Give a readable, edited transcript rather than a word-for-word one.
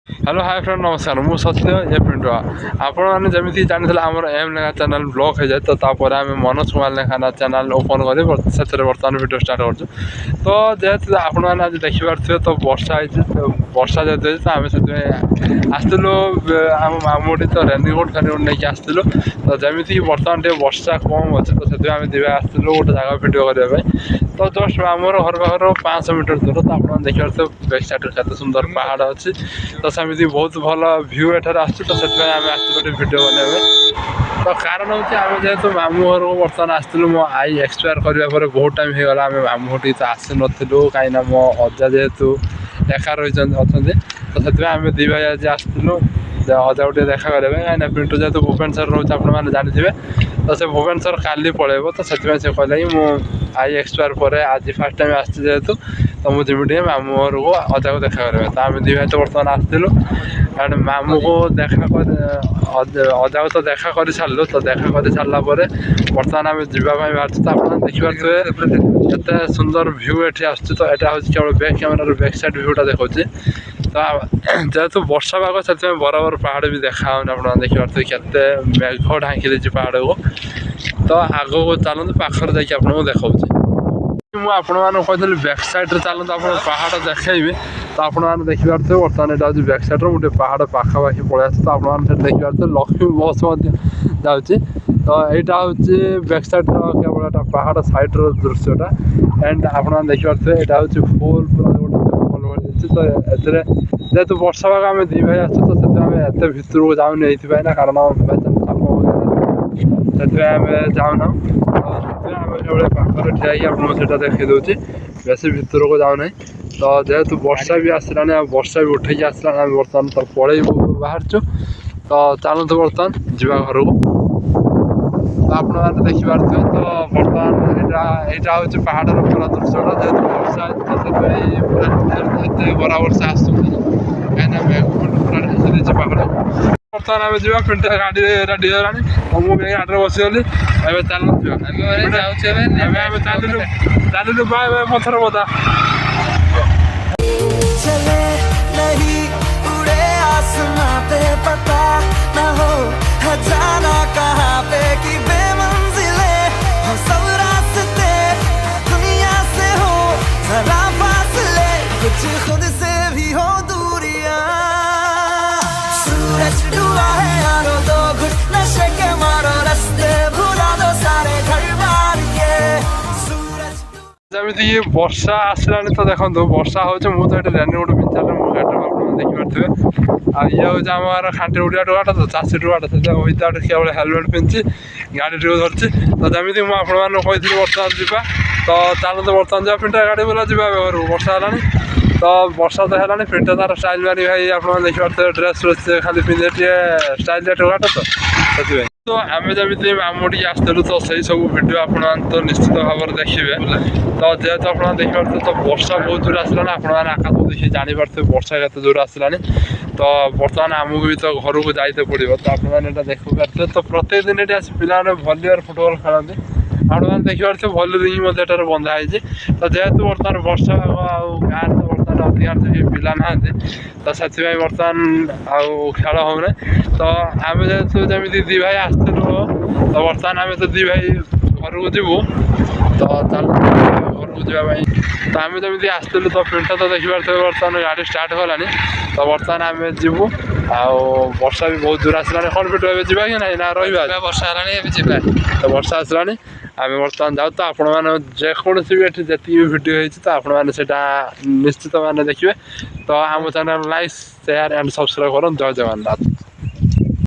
Hello hi friend नमस्कार मु सत्य ए पिंटुआ आपण मैंने जमी जानी आम एम लेखा चैनल ब्लॉक हो जाए तो आम मनोज कुमार लेखा चैनल ओपन कर बर्तमान वीडियो स्टार्ट कर तो जेहेतु आपण मैंने आज देखिपे तो वर्षा वर्षा जेहतु तो आम से आसलु आम मामूटी तो रेनिकोट फेनिकोट नहीं आसलु तो जमी बर्तमान वर्षा कम अच्छे तो से आम दिवा आसलु गोटे जगह वीडियो करने तो जस्ट आमर घर पाखर 500 मीटर दूर तो आप देखिए तो बैक साइड केते सुंदर पहाड़ अच्छी तो सेमती बहुत भल भ्यू एठार आम आसते भिड बनवा तो कारण हूँ आम जेहेतु मामू घर को बर्तमान आसलु मो आई एक्सपायर कराया बहुत टाइम हो गला आम मामू घर तो आसी नु कहीं मो अजा जेहेतु एका रही अच्छा तो से आम दी भाई आज आसलु अजा गोटे देखा करेंगे कहीं पिंटू जेहतु भुवनेश्वर रोज आपने जानते तो से भुवनेश्वर काली पलैब तो से कहला कि मुझे आई एक्सपायर पर आज फास्ट टाइम आसती जेहेतु तो मुझे जिमी मामू घर को अजा को देखा करेंगे तो आम दी भाई तो बर्तमान आसलु एंड मामू को देखा अजा को तो देखा कर सारू तो देखा कर सारापर बर्तमान आम जावाई बाहर तो आप देखिए केते सुंदर भ्यू ये आस तो यहाँ हूँ केवल बैक कैमेरार बैक साइड भ्यूटा देखा तो जेहेतु वर्षा पाग से बराबर पहाड़ भी देखा आप देखिए केते मेघ ढांकी देती पहाड़ को तो आग को चलते पाखर जाकि आपको देखा मुझे बैक साइड चलते आप पहाड़ देखी तो आपने देखिपे बर्तमान यहाँ हूँ बैक साइड गोटे पहाड़ पाखापाखि पलि आस तो आपने देखिपे लक्ष्मी बस जाऊँगी तो यहाँ हूँ बैक साइड केवल पहाड़ सैड्र दृश्यटा एंड आपने देखिपे यहाँ हूँ फुल पूरा गोटे जंगल तो ये जेहेतु वर्षा पाग आम दी भाई आस तो से एत भितर को जाऊन ना कारण से आम जाऊना तो पाखर ठिया आपको देखी दूसरी बेसी भितर को जाऊना तो जेहेतु वर्षा भी आसलानी वर्षा भी उठे आसलानी आम बर्तमान तो पलैबू बाहर तो चलते बर्तमान जा घर को तो आपने देखिपे तो बर्तमान यहाँ हूँ पहाड़ पूरा दृश्यटा जेहेतु वर्षा पूरा बड़ा वर्षा आस कहीं मेघ पूरा ढांची पाखर बर्तमान आम जा पिंट गाड़ी रेडी हो तो मुझे गाड़ी बसीगली चलू बाय पथर बता चले नहीं उड़े आसमां पे पता न हो जाना कहाँ पे कि बेमंजिले हो सब रास्ते दुनिया से हो जरा फासले कुछ खुद से भी हो दूरियां सूरज डूबा है यारो दो घुट नशे के मारो रास्ते भुला दो सारे घर बार के जमी वर्षा आसलानी तो देखो वर्षा हो मुझे रेनिकोट पिंचार देखिपे ये हूँ आम खांटी उड़िया टुआटा तो चाषी टुआटा से विदाउट केवल हेलमेट पिंधि गाड़ी टी धरती तो जमी मुझे आपको बर्तमान जा तो चलते बर्तमान जा पिंटा गाड़ी बोला जा घर वर्षा है तो वर्षा तो है पिंटा तार स्टाइल मारी भाई आप देखिए ड्रेस फ्रेस खाली पिंधे स्टाइल टुआटा तो से तो आम जमी मामूटी आसलु तो सही सब भिड आप तो निश्चित भाव में देखिए तो जेहेतु आप देखिए तो वर्षा बहुत दूर आसलानी आपने आकाश को देखिए जापर वर्षा के दूर आसलानी तो बर्तमान आमको भी तो घर को जाते पड़ो तो आपने देखिपे तो प्रत्येक दिन ये पिला भलियर फुटबल खेलते आपने देखिपे भली ही मतलब बंधाई तो जेहेतु बर्तमान वर्षा गाँव बर्तमान अधिकांश पिला ना तो से बर्तमान आउ खेल होना तो आम जेहेतु जमी दी भाई आसलु तो बर्तमान आम तो दी भाई घर को जीवु तो चल घर को जावाई तो आम जमी आसलु तो पिंटा तो देखिए बर्तमान गाड़ी स्टार्ट कलानी तो बर्तमान आम जीवु वर्षा भी बहुत दूर आसलानी कौन पिट जा कि ना रहा वर्षा है तो वर्षा आसलानी आम बर्तमान जाऊ तो आपण मैंने जेकोसी भी जी भिडियो होती तो आपण मैंने निश्चित मैंने देखिए तो आम channel like share and subscribe करूँ जय जगन्नाथ।